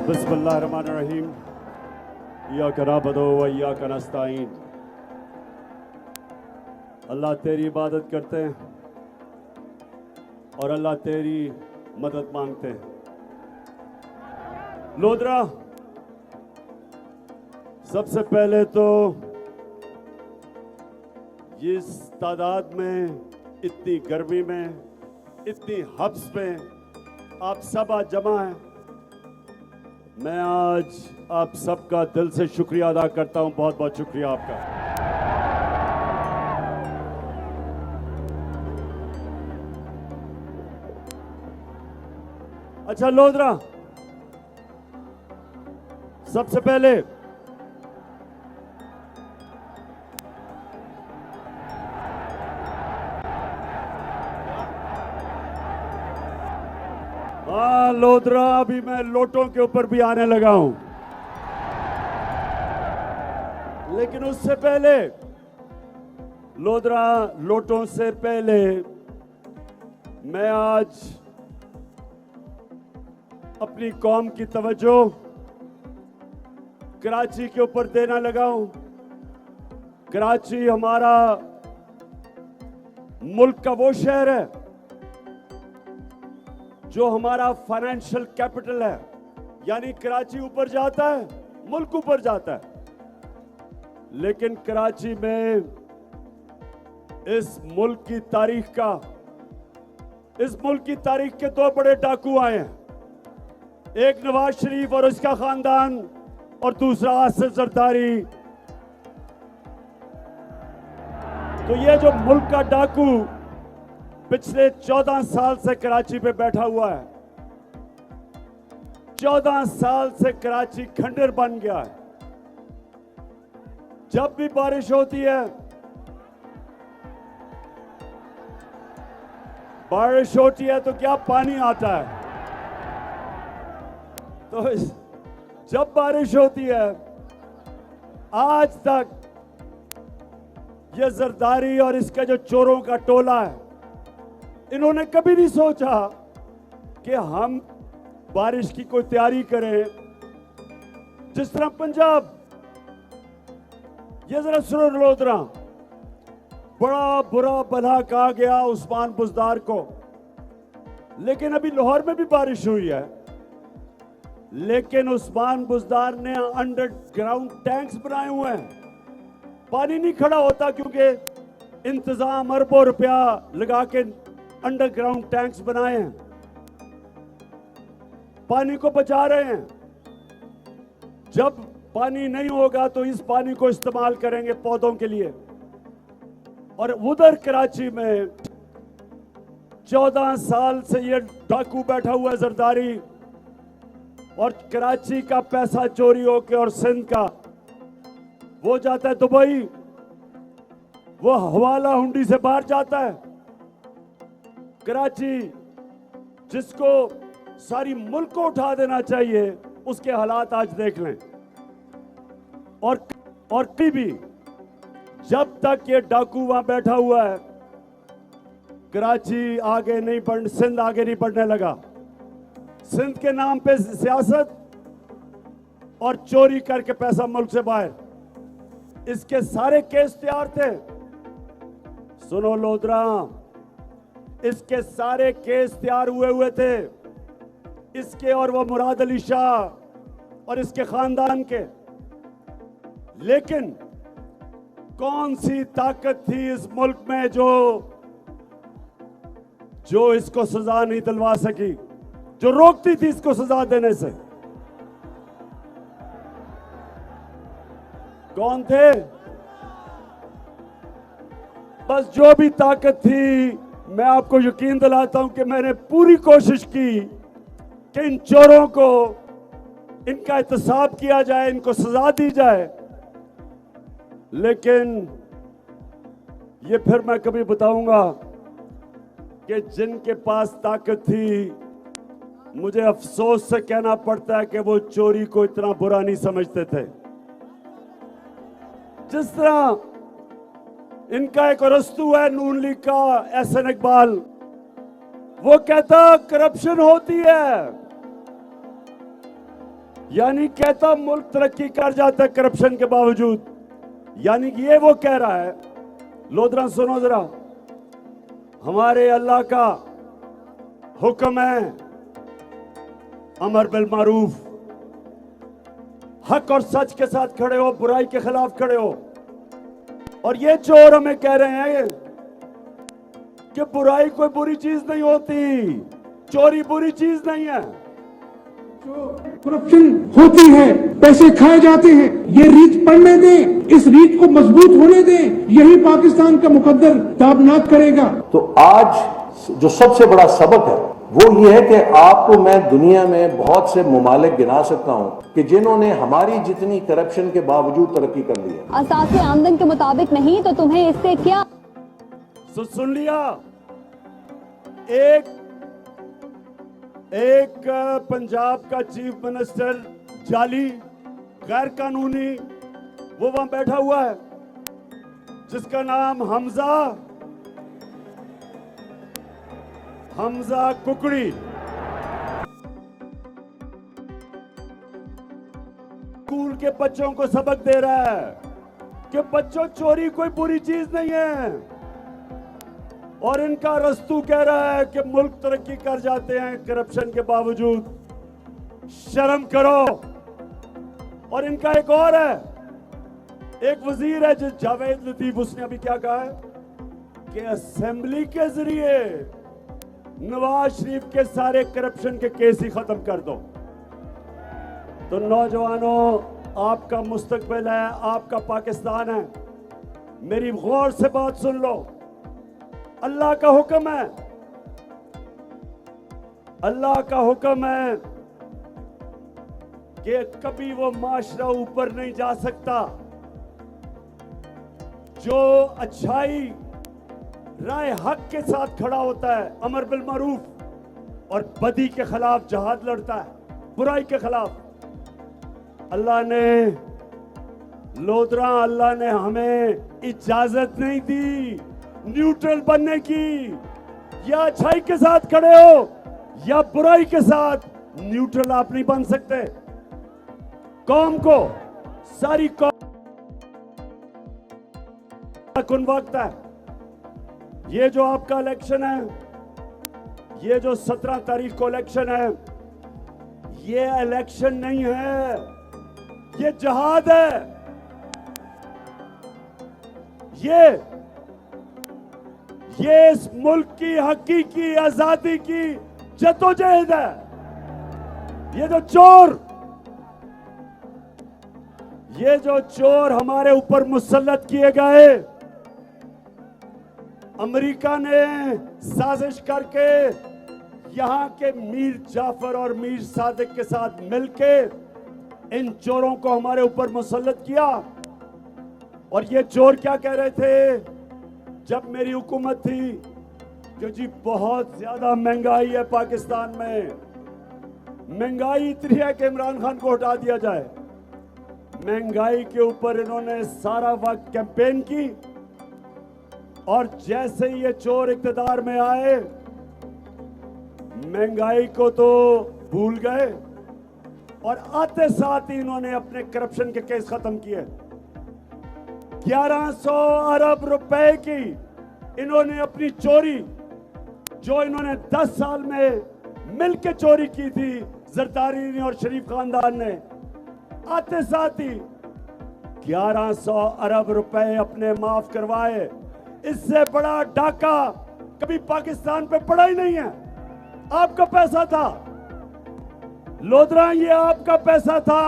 बिस्मिल्लाहिर्रहमानिर्रहीम। इय्याका नअबुदु व इय्याका नस्तईन। अल्लाह तेरी इबादत करते हैं और अल्लाह तेरी मदद मांगते हैं। लोधरा, सबसे पहले तो इस तादाद में, इतनी गर्मी में, इतनी हब्स में आप सब आज जमा हैं। मैं आज आप सबका दिल से शुक्रिया अदा करता हूं। बहुत बहुत शुक्रिया आपका। अच्छा लोधरा, सबसे पहले लोधरा, अभी मैं लोटों के ऊपर भी आने लगा हूं, लेकिन उससे पहले लोधरा, लोटों से पहले मैं आज अपनी कौम की तवज्जो कराची के ऊपर देना लगा हूं। कराची हमारा मुल्क का वो शहर है जो हमारा फाइनेंशियल कैपिटल है, यानी कराची ऊपर जाता है, मुल्क ऊपर जाता है। लेकिन कराची में इस मुल्क की तारीख के दो बड़े डाकू आए हैं, एक नवाज शरीफ और उसका खानदान और दूसरा आसिफ जरदारी। तो ये जो मुल्क का डाकू पिछले 14 साल से कराची पे बैठा हुआ है, 14 साल से कराची खंडर बन गया है। जब भी बारिश होती है तो क्या पानी आता है। तो जब बारिश होती है, आज तक ये जरदारी और इसका जो चोरों का टोला है, इन्होंने कभी नहीं सोचा कि हम बारिश की कोई तैयारी करें। जिस तरह पंजाब, ये जरा सुनो लोधरा, बड़ा बुरा भला कहा गया उस्मान बुज़दार को, लेकिन अभी लाहौर में भी बारिश हुई है। लेकिन उस्मान बुज़दार ने अंडरग्राउंड टैंक्स बनाए हुए हैं, पानी नहीं खड़ा होता क्योंकि इंतजाम अरबों रुपया लगा के अंडरग्राउंड टैंक्स बनाए हैं, पानी को बचा रहे हैं। जब पानी नहीं होगा तो इस पानी को इस्तेमाल करेंगे पौधों के लिए। और उधर कराची में 14 साल से ये डाकू बैठा हुआ है जरदारी, और कराची का पैसा चोरी होके और सिंध का वो जाता है दुबई, वो हवाला हुंडी से बाहर जाता है। कराची जिसको सारी मुल्क को उठा देना चाहिए, उसके हालात आज देख लें। और भी जब तक ये डाकू वहां बैठा हुआ है, कराची आगे नहीं बढ़, सिंध आगे नहीं बढ़ने लगा। सिंध के नाम पे सियासत और चोरी करके पैसा मुल्क से बाहर, इसके सारे केस तैयार थे। सुनो लोधरा, इसके सारे केस तैयार हुए थे, इसके और वो मुराद अली शाह और इसके खानदान के। लेकिन कौन सी ताकत थी इस मुल्क में जो इसको सजा नहीं दिलवा सकी, जो रोकती थी इसको सजा देने से? कौन थे? बस जो भी ताकत थी, मैं आपको यकीन दिलाता हूं कि मैंने पूरी कोशिश की कि इन चोरों को, इनका एहतसाब किया जाए, इनको सजा दी जाए। लेकिन ये फिर मैं कभी बताऊंगा कि जिनके पास ताकत थी, मुझे अफसोस से कहना पड़ता है कि वो चोरी को इतना बुरा नहीं समझते थे। जिस तरह इनका एक अरस्तू है नून लीग का, एहसन इकबाल, वो कहता करप्शन होती है, यानी कहता मुल्क तरक्की कर जाता है करप्शन के बावजूद, यानी कि ये वो कह रहा है। लोधरा सुनो जरा, हमारे अल्लाह का हुक्म है अमर बिल मारूफ, हक और सच के साथ खड़े हो, बुराई के खिलाफ खड़े हो। और ये चोर हमें कह रहे हैं कि बुराई कोई बुरी चीज नहीं होती, चोरी बुरी चीज नहीं है। जो करप्शन होती है, पैसे खाए जाते हैं, ये रीत पड़ने दें, इस रीत को मजबूत होने दें, यही पाकिस्तान का मुकद्दर ताबनाक करेगा। तो आज जो सबसे बड़ा सबक है वो ये है कि आपको मैं दुनिया में बहुत से ममालिक गिना सकता हूं कि जिन्होंने हमारी जितनी करप्शन के बावजूद तरक्की कर ली है। असासे आमदन के मुताबिक नहीं तो तुम्हें इससे क्या? सुन लिया, एक पंजाब का चीफ मिनिस्टर जाली गैर कानूनी वो वहां बैठा हुआ है जिसका नाम हमजा कुकड़ी। स्कूल के बच्चों को सबक दे रहा है कि बच्चों चोरी कोई बुरी चीज नहीं है। और इनका रस्तू कह रहा है कि मुल्क तरक्की कर जाते हैं करप्शन के बावजूद। शर्म करो। और इनका एक और है, एक वजीर है जिस जावेद लतीफ, उसने अभी क्या कहा है कि असेंबली के जरिए नवाज शरीफ के सारे करप्शन के केस ही खत्म कर दो। तो नौजवानों, आपका मुस्तकबिल है, आपका पाकिस्तान है। मेरी गौर से बात सुन लो। अल्लाह का हुक्म है, अल्लाह का हुक्म है कि कभी वो माशरा ऊपर नहीं जा सकता जो अच्छाई राय हक के साथ खड़ा होता है, अमर बिल मारूफ, और बदी के खिलाफ जहाद लड़ता है, बुराई के खिलाफ। अल्लाह ने हमें इजाजत नहीं दी न्यूट्रल बनने की। या अच्छाई के साथ खड़े हो या बुराई के साथ, न्यूट्रल आप नहीं बन सकते। कौम को, सारी कौम कुन वक्त है। ये जो आपका इलेक्शन है, ये जो 17 तारीख को इलेक्शन है, ये इलेक्शन नहीं है, ये जहाद है। ये इस मुल्क की हकीकी आजादी की जद्दोजहद है। ये जो चोर हमारे ऊपर मुसल्लत किए गए, अमेरिका ने साजिश करके यहां के मीर जाफर और मीर सादिक के साथ मिलके इन चोरों को हमारे ऊपर मुसल्लत किया। और ये चोर क्या कह रहे थे जब मेरी हुकूमत थी कि जी बहुत ज्यादा महंगाई है पाकिस्तान में, महंगाई इतनी है कि इमरान खान को हटा दिया जाए। महंगाई के ऊपर इन्होंने सारा वक्त कैंपेन की, और जैसे ही ये चोर इख्तिदार में आए, महंगाई को तो भूल गए और आते साथ ही इन्होंने अपने करप्शन के केस खत्म किए। 1100 अरब रुपए की इन्होंने अपनी चोरी, जो इन्होंने 10 साल में मिलकर चोरी की थी जरदारी ने और शरीफ खानदान ने, आते साथ ही 1100 अरब रुपए अपने माफ करवाए। इससे बड़ा डाका कभी पाकिस्तान पे पड़ा ही नहीं है। आपका पैसा था लोधरा, ये आपका पैसा था।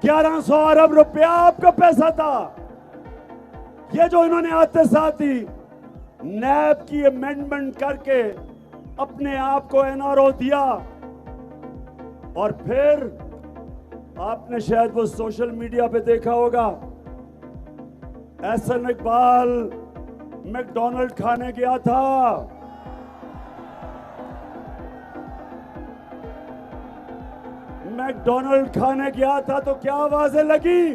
1100 अरब रुपया आपका पैसा था। ये जो इन्होंने आते साथ ही नैब की अमेंडमेंट करके अपने आप को एनआरओ दिया, और फिर आपने शायद वो सोशल मीडिया पे देखा होगा, एहसन इकबाल मैकडॉनल्ड खाने गया था। मैकडॉनल्ड खाने गया था तो क्या आवाजें लगी?